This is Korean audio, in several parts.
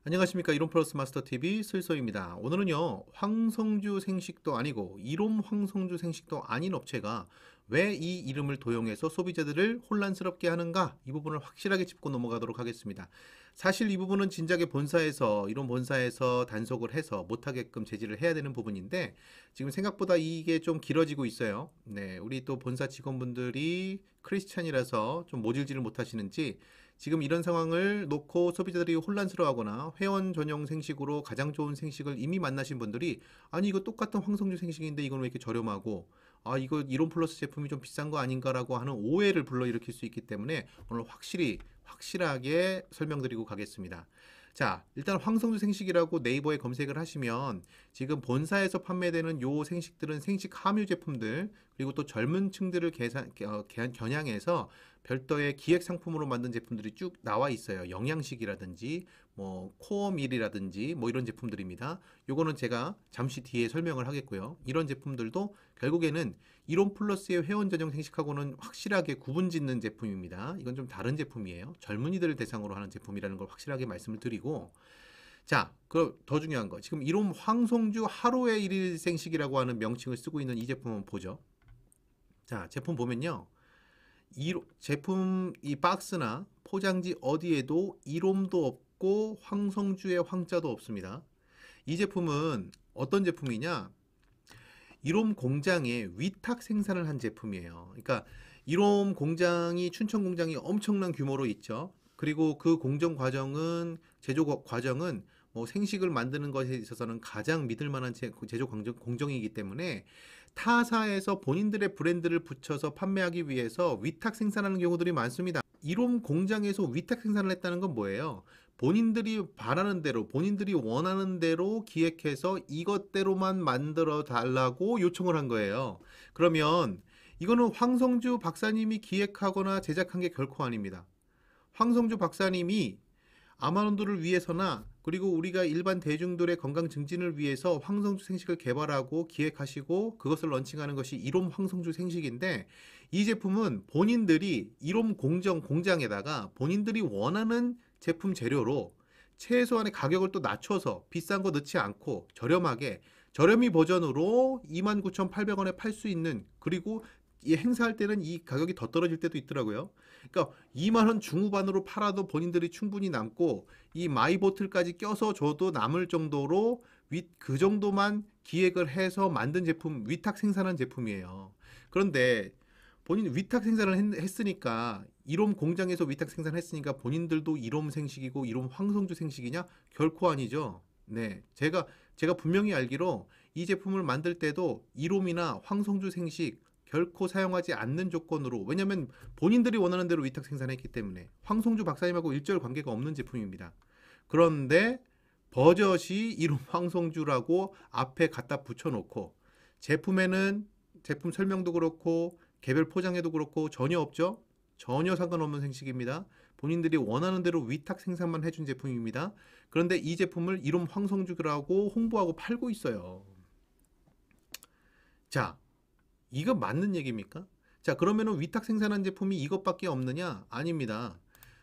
안녕하십니까. 이론 플러스 마스터 TV 슬소입니다. 오늘은요, 황성주 생식도 아니고 이롬 황성주 생식도 아닌 업체가 왜 이 이름을 도용해서 소비자들을 혼란스럽게 하는가, 이 부분을 확실하게 짚고 넘어가도록 하겠습니다. 사실 이 부분은 진작에 본사에서, 이론 본사에서 단속을 해서 못하게끔 제지를 해야 되는 부분인데, 지금 생각보다 이게 좀 길어지고 있어요. 네, 우리 또 본사 직원분들이 크리스찬이라서 좀 모질지를 못하시는지, 지금 이런 상황을 놓고 소비자들이 혼란스러워하거나 회원 전용 생식으로 가장 좋은 생식을 이미 만나신 분들이, 아니 이거 똑같은 황성주 생식인데 이건 왜 이렇게 저렴하고, 아 이거 이론 플러스 제품이 좀 비싼 거 아닌가라고 하는 오해를 불러일으킬 수 있기 때문에 오늘 확실하게 설명드리고 가겠습니다. 자, 일단 황성주 생식이라고 네이버에 검색을 하시면 지금 본사에서 판매되는 요 생식들은 생식 함유 제품들, 그리고 또 젊은 층들을 겨냥해서 별도의 기획 상품으로 만든 제품들이 쭉 나와 있어요. 영양식이라든지 뭐 코어밀이라든지 뭐 이런 제품들입니다. 요거는 제가 잠시 뒤에 설명을 하겠고요. 이런 제품들도 결국에는 이론 플러스의 회원 전용 생식하고는 확실하게 구분짓는 제품입니다. 이건 좀 다른 제품이에요. 젊은이들을 대상으로 하는 제품이라는 걸 확실하게 말씀을 드리고, 자, 그럼 더 중요한 거. 지금 이론 황송주 하루의 일일 생식이라고 하는 명칭을 쓰고 있는 이 제품은 보죠. 자, 제품 보면요. 제품 이 박스나 포장지 어디에도 이롬도 없고 황성주의 황자도 없습니다. 이 제품은 어떤 제품이냐? 이롬 공장에 위탁 생산을 한 제품이에요. 그러니까 이롬 공장이 춘천 공장이 엄청난 규모로 있죠. 그리고 그 공정 과정은 제조 과정은 뭐 생식을 만드는 것에 있어서는 가장 믿을 만한 제조 공정이기 때문에 타사에서 본인들의 브랜드를 붙여서 판매하기 위해서 위탁 생산하는 경우들이 많습니다. 이롬 공장에서 위탁 생산을 했다는 건 뭐예요? 본인들이 바라는 대로, 본인들이 원하는 대로 기획해서 이것대로만 만들어 달라고 요청을 한 거예요. 그러면 이거는 황성주 박사님이 기획하거나 제작한 게 결코 아닙니다. 황성주 박사님이 아마존들을 위해서나 그리고 우리가 일반 대중들의 건강 증진을 위해서 황성주 생식을 개발하고 기획하시고 그것을 런칭하는 것이 이롬 황성주 생식인데, 이 제품은 본인들이 이롬 공장에다가 본인들이 원하는 제품 재료로 최소한의 가격을 또 낮춰서 비싼 거 넣지 않고 저렴하게 저렴이 버전으로 29,800원에 팔 수 있는, 그리고 이 행사할 때는 이 가격이 더 떨어질 때도 있더라고요. 그러니까 2만 원 중후반으로 팔아도 본인들이 충분히 남고 이 마이보틀까지 껴서 줘도 남을 정도로 그 정도만 기획을 해서 만든 제품, 위탁 생산한 제품이에요. 그런데 본인 위탁 생산을 했으니까, 이롬 공장에서 위탁 생산했으니까 본인들도 이롬 생식이고 이롬 황성주 생식이냐? 결코 아니죠. 네, 제가 분명히 알기로 이 제품을 만들 때도 이롬이나 황성주 생식 결코 사용하지 않는 조건으로, 왜냐면 본인들이 원하는 대로 위탁 생산했기 때문에 황성주 박사님하고 일절 관계가 없는 제품입니다. 그런데 버젓이 이름 황성주라고 앞에 갖다 붙여놓고 제품에는 제품 설명도 그렇고 개별 포장에도 그렇고 전혀 없죠. 전혀 상관없는 생식입니다. 본인들이 원하는 대로 위탁 생산만 해준 제품입니다. 그런데 이 제품을 이름 황성주라고 홍보하고 팔고 있어요. 자, 이거 맞는 얘기입니까? 자, 그러면은 위탁 생산한 제품이 이것밖에 없느냐? 아닙니다.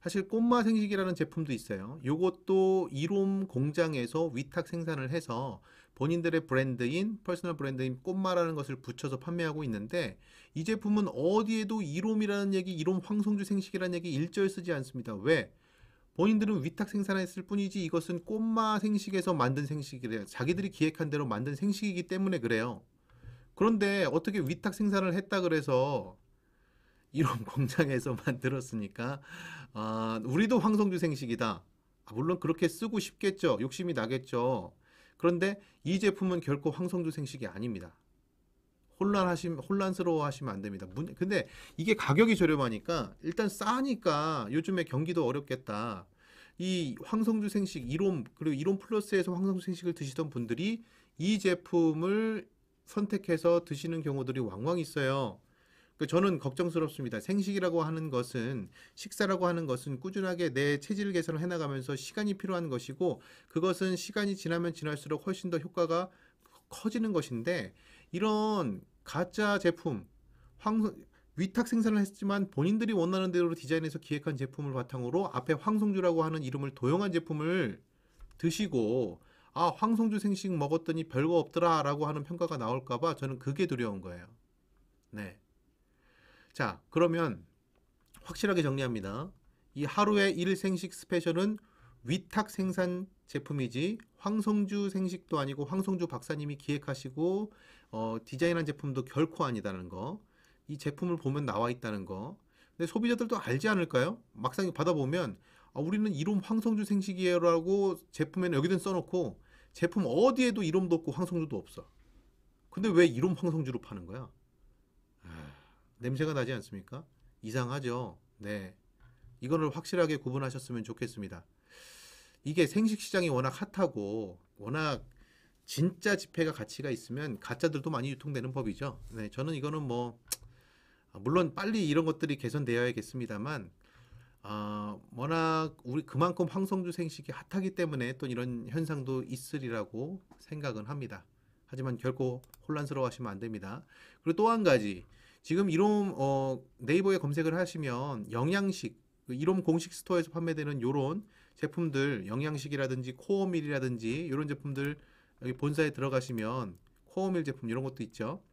사실 꽃마 생식이라는 제품도 있어요. 요것도 이롬 공장에서 위탁 생산을 해서 본인들의 브랜드인, 퍼스널 브랜드인 꽃마라는 것을 붙여서 판매하고 있는데, 이 제품은 어디에도 이롬이라는 얘기, 이롬 황성주 생식이라는 얘기 일절 쓰지 않습니다. 왜? 본인들은 위탁 생산했을 뿐이지 이것은 꽃마 생식에서 만든 생식이래요. 자기들이 기획한 대로 만든 생식이기 때문에 그래요. 그런데 어떻게 위탁 생산을 했다 그래서 이런 공장에서 만들었으니까, 아, 우리도 황성주 생식이다. 아, 물론 그렇게 쓰고 싶겠죠. 욕심이 나겠죠. 그런데 이 제품은 결코 황성주 생식이 아닙니다. 혼란스러워 하시면 안 됩니다. 근데 이게 가격이 저렴하니까, 일단 싸니까 요즘에 경기도 어렵겠다. 이 황성주 생식, 이롬, 그리고 이롬 플러스에서 황성주 생식을 드시던 분들이 이 제품을 선택해서 드시는 경우들이 왕왕 있어요. 저는 걱정스럽습니다. 생식이라고 하는 것은, 식사라고 하는 것은 꾸준하게 내 체질 개선을 해나가면서 시간이 필요한 것이고, 그것은 시간이 지나면 지날수록 훨씬 더 효과가 커지는 것인데, 이런 가짜 제품, 위탁 생산을 했지만 본인들이 원하는 대로 디자인해서 기획한 제품을 바탕으로 앞에 황성주라고 하는 이름을 도용한 제품을 드시고 아, 황성주 생식 먹었더니 별거 없더라 라고 하는 평가가 나올까봐 저는 그게 두려운 거예요. 네. 자, 그러면 확실하게 정리합니다. 이 하루의 1생식 스페셜은 위탁 생산 제품이지 황성주 생식도 아니고 황성주 박사님이 기획하시고 디자인한 제품도 결코 아니다는 거. 이 제품을 보면 나와 있다는 거. 근데 소비자들도 알지 않을까요? 막상 받아보면 아, 우리는 이름 황성주 생식이에요라고 제품에는 여기든 써놓고 제품 어디에도 이름도 없고 황성주도 없어. 근데 왜 이름 황성주로 파는 거야? 아, 냄새가 나지 않습니까? 이상하죠. 네. 이거를 확실하게 구분하셨으면 좋겠습니다. 이게 생식 시장이 워낙 핫하고 워낙 진짜 지폐가 가치가 있으면 가짜들도 많이 유통되는 법이죠. 네, 저는 이거는 뭐 물론 빨리 이런 것들이 개선되어야겠습니다만 워낙 우리 그만큼 황성주 생식이 핫하기 때문에 또 이런 현상도 있으리라고 생각은 합니다. 하지만 결코 혼란스러워하시면 안 됩니다. 그리고 또 한 가지 지금 이롬 네이버에 검색을 하시면 영양식 이롬 공식 스토어에서 판매되는 요런 제품들 영양식이라든지 코어밀이라든지 이런 제품들 여기 본사에 들어가시면 코어밀 제품 이런 것도 있죠.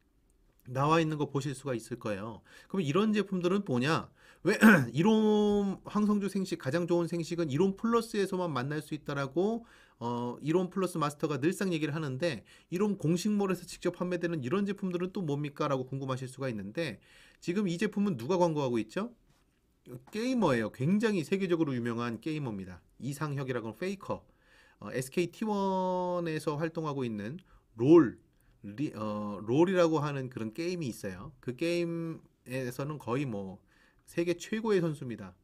나와 있는 거 보실 수가 있을 거예요. 그럼 이런 제품들은 뭐냐? 왜 이롬 황성주 생식 가장 좋은 생식은 이롬 플러스에서만 만날 수 있다라고 이롬 플러스 마스터가 늘상 얘기를 하는데 이롬 공식몰에서 직접 판매되는 이런 제품들은 또 뭡니까? 라고 궁금하실 수가 있는데 지금 이 제품은 누가 광고하고 있죠? 게이머예요. 굉장히 세계적으로 유명한 게이머입니다. 이상혁이라고 하는 페이커. SK T1에서 활동하고 있는 롤이라고 하는 그런 게임이 있어요. 그 게임에서는 거의 뭐 세계 최고의 선수입니다.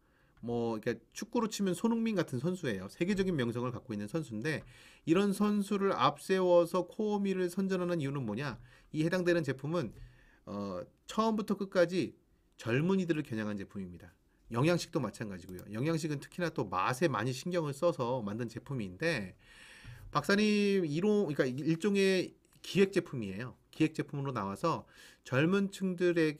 뭐 그러니까 축구로 치면 손흥민 같은 선수예요. 세계적인 명성을 갖고 있는 선수인데 이런 선수를 앞세워서 코어미를 선전하는 이유는 뭐냐? 이 해당되는 제품은 처음부터 끝까지 젊은이들을 겨냥한 제품입니다. 영양식도 마찬가지고요. 영양식은 특히나 또 맛에 많이 신경을 써서 만든 제품인데 박사님 그러니까 일종의 기획 제품이에요. 기획 제품으로 나와서 젊은 층들은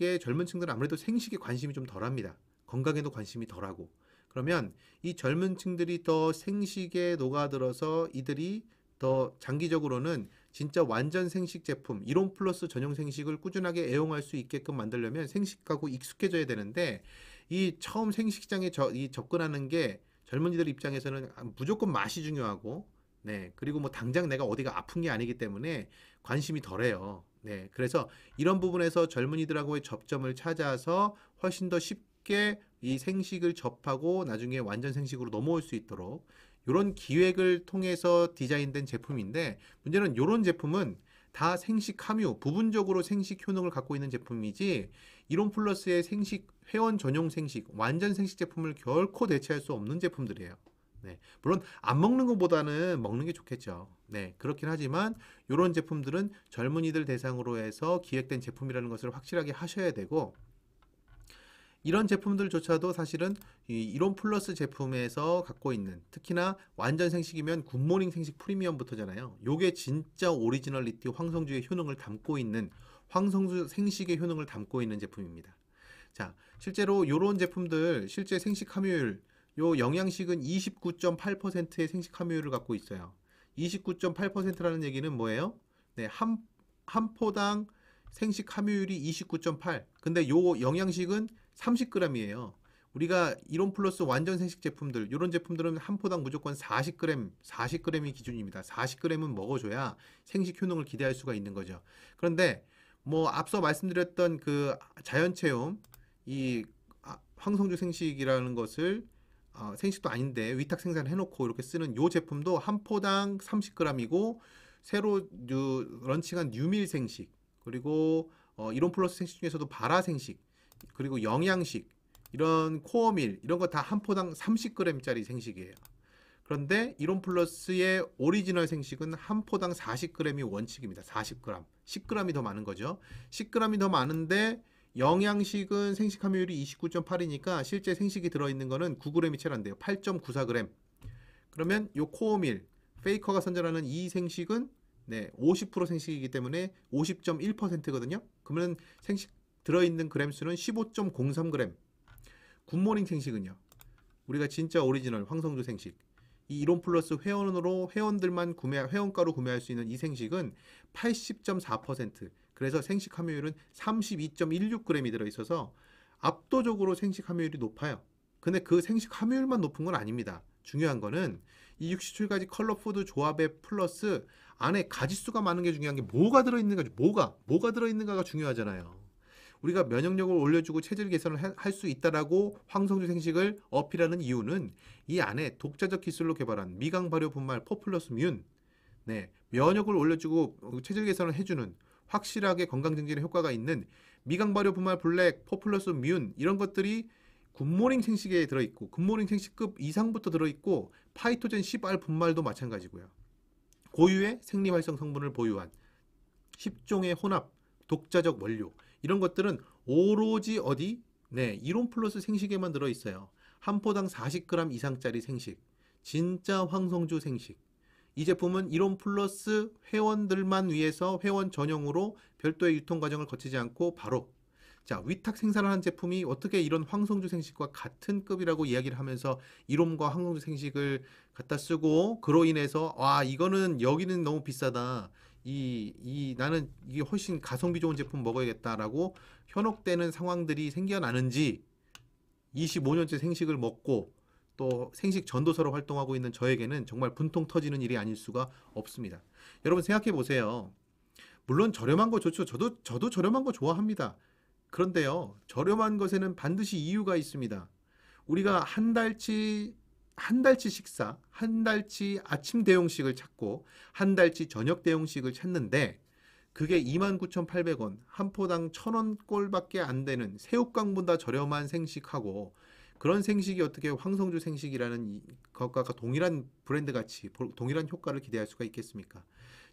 아무래도 생식에 관심이 좀 덜합니다. 건강에도 관심이 덜하고. 그러면 이 젊은 층들이 더 생식에 녹아들어서 이들이 더 장기적으로는 진짜 완전 생식 제품, 이론 플러스 전용 생식을 꾸준하게 애용할 수 있게끔 만들려면 생식하고 익숙해져야 되는데 이 처음 생식장에 접근하는 게 젊은이들 입장에서는 무조건 맛이 중요하고 네, 그리고 뭐 당장 내가 어디가 아픈 게 아니기 때문에 관심이 덜해요. 네, 그래서 이런 부분에서 젊은이들하고의 접점을 찾아서 훨씬 더 쉽게 이 생식을 접하고 나중에 완전 생식으로 넘어올 수 있도록 이런 기획을 통해서 디자인된 제품인데 문제는 이런 제품은 다 생식 함유, 부분적으로 생식 효능을 갖고 있는 제품이지 이론 플러스의 생식 회원 전용 생식, 완전 생식 제품을 결코 대체할 수 없는 제품들이에요. 네, 물론 안 먹는 것보다는 먹는 게 좋겠죠. 네, 그렇긴 하지만 이런 제품들은 젊은이들 대상으로 해서 기획된 제품이라는 것을 확실하게 하셔야 되고 이런 제품들조차도 사실은 이론 플러스 제품에서 갖고 있는 특히나 완전 생식이면 굿모닝 생식 프리미엄부터잖아요. 요게 진짜 오리지널리티 황성주의 효능을 담고 있는 황성주 생식의 효능을 담고 있는 제품입니다. 자, 실제로 이런 제품들 실제 생식 함유율 요 영양식은 29.8%의 생식 함유율을 갖고 있어요. 29.8%라는 얘기는 뭐예요? 네, 한 포당 생식 함유율이 29.8. 근데 요 영양식은 30g이에요. 우리가 이론 플러스 완전 생식 제품들, 이런 제품들은 한 포당 무조건 40g이 기준입니다. 40g은 먹어줘야 생식 효능을 기대할 수가 있는 거죠. 그런데 뭐 앞서 말씀드렸던 그 자연체험, 황성주 생식이라는 것을 생식도 아닌데 위탁 생산해놓고 이렇게 쓰는 요 제품도 한 포당 30g이고 새로 런칭한 뉴밀 생식 그리고 이론 플러스 생식 중에서도 바라 생식 그리고 영양식 이런 코어밀 이런 거 다 한 포당 30g짜리 생식이에요. 그런데 이론 플러스의 오리지널 생식은 한 포당 40g이 원칙입니다. 40g. 10g이 더 많은 거죠. 10g이 더 많은데 영양식은 생식 함유율이 29.8이니까 실제 생식이 들어있는 거는 9g이 채 안 돼요. 8.94g. 그러면 요 코어밀, 페이커가 선전하는 이 생식은 50% 생식이기 때문에 50.1%거든요. 그러면 생식 들어있는 그램 수는 15.03g. 굿모닝 생식은요. 우리가 진짜 오리지널 황성주 생식. 이 이론 플러스 회원으로 회원가로 구매할 수 있는 이 생식은 80.4%, 그래서 생식 함유율은 32.16g이 들어있어서 압도적으로 생식 함유율이 높아요. 근데 그 생식 함유율만 높은 건 아닙니다. 중요한 거는 이 67가지 컬러 푸드 조합의 플러스 안에 가지수가 많은 게 중요한 게 뭐가 들어있는가, 뭐가 들어있는가가 중요하잖아요. 우리가 면역력을 올려주고 체질 개선을 할 수 있다라고 황성주 생식을 어필하는 이유는 이 안에 독자적 기술로 개발한 미강 발효 분말 포플러스 뮨, 네, 면역을 올려주고 체질 개선을 해주는 확실하게 건강 증진에 효과가 있는 미강 발효 분말 블랙, 포플러스 뮨, 이런 것들이 굿모닝 생식에 들어있고 굿모닝 생식급 이상부터 들어있고 파이토젠 10R 분말도 마찬가지고요. 고유의 생리활성 성분을 보유한 10종의 혼합 독자적 원료, 이런 것들은 오로지 어디? 네, 이론 플러스 생식에만 들어있어요. 한 포당 40g 이상짜리 생식, 진짜 황성주 생식. 이 제품은 이론 플러스 회원들만 위해서 회원 전용으로 별도의 유통 과정을 거치지 않고 바로, 자, 위탁 생산을 한 제품이 어떻게 이런 황성주 생식과 같은 급이라고 이야기를 하면서 이론과 황성주 생식을 갖다 쓰고, 그로 인해서 와, 이거는 여기는 너무 비싸다, 나는 이게 훨씬 가성비 좋은 제품 먹어야겠다라고 현혹되는 상황들이 생겨나는지, 25년째 생식을 먹고 또 생식 전도사로 활동하고 있는 저에게는 정말 분통 터지는 일이 아닐 수가 없습니다. 여러분 생각해 보세요. 물론 저렴한 거 좋죠. 저도 저렴한 거 좋아합니다. 그런데요, 저렴한 것에는 반드시 이유가 있습니다. 우리가 한 달치 식사, 한 달치 아침 대용식을 찾고 한 달치 저녁 대용식을 찾는데, 그게 29,800원, 한 포당 1,000원 꼴밖에 안 되는 새우깡보다 저렴한 생식하고, 그런 생식이 어떻게 황성주 생식이라는 것과 동일한 브랜드 가치, 동일한 효과를 기대할 수가 있겠습니까?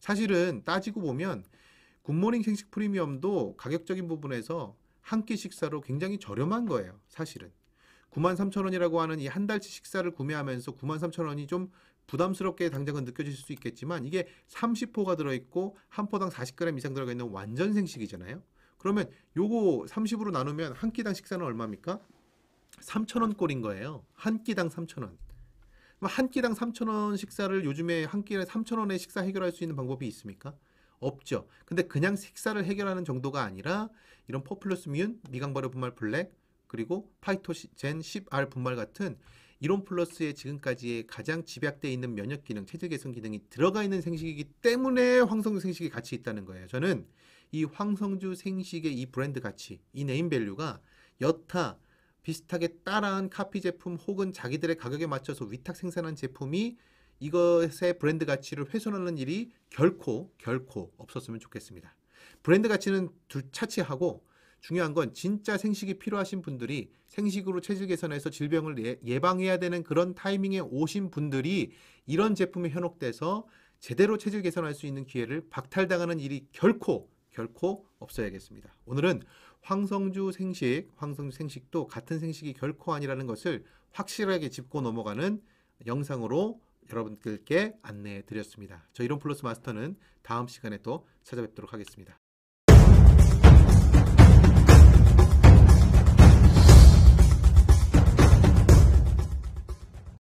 사실은 따지고 보면 굿모닝 생식 프리미엄도 가격적인 부분에서 한 끼 식사로 굉장히 저렴한 거예요. 사실은 93,000원이라고 하는 이 한 달치 식사를 구매하면서 93,000원이 좀 부담스럽게 당장은 느껴질 수 있겠지만, 이게 30포가 들어있고 한 포당 40g 이상 들어가 있는 완전 생식이잖아요. 그러면 요거 30으로 나누면 한 끼당 식사는 얼마입니까? 3,000원 꼴인 거예요. 한 끼당 3,000원. 한 끼당 3,000원 식사를 요즘에 한 끼에 3,000원에 식사 해결할 수 있는 방법이 있습니까? 없죠. 근데 그냥 식사를 해결하는 정도가 아니라 이런 포플러스 뮨, 미강발효 분말 블랙, 그리고 파이토젠 10R 분말 같은 이론 플러스의 지금까지의 가장 집약되어 있는 면역 기능, 체질 개선 기능이 들어가 있는 생식이기 때문에 황성주 생식이 가치 있다는 거예요. 저는 이 황성주 생식의 이 브랜드 가치, 이 네임밸류가 여타 비슷하게 따라한 카피 제품 혹은 자기들의 가격에 맞춰서 위탁 생산한 제품이 이것의 브랜드 가치를 훼손하는 일이 결코 없었으면 좋겠습니다. 브랜드 가치는 차치하고 중요한 건 진짜 생식이 필요하신 분들이, 생식으로 체질 개선해서 질병을 예방해야 되는 그런 타이밍에 오신 분들이 이런 제품에 현혹돼서 제대로 체질 개선할 수 있는 기회를 박탈당하는 일이 결코 없어야겠습니다. 오늘은 황성주 생식도 같은 생식이 결코 아니라는 것을 확실하게 짚고 넘어가는 영상으로 여러분들께 안내해 드렸습니다. 저 이론 플러스 마스터는 다음 시간에 또 찾아뵙도록 하겠습니다.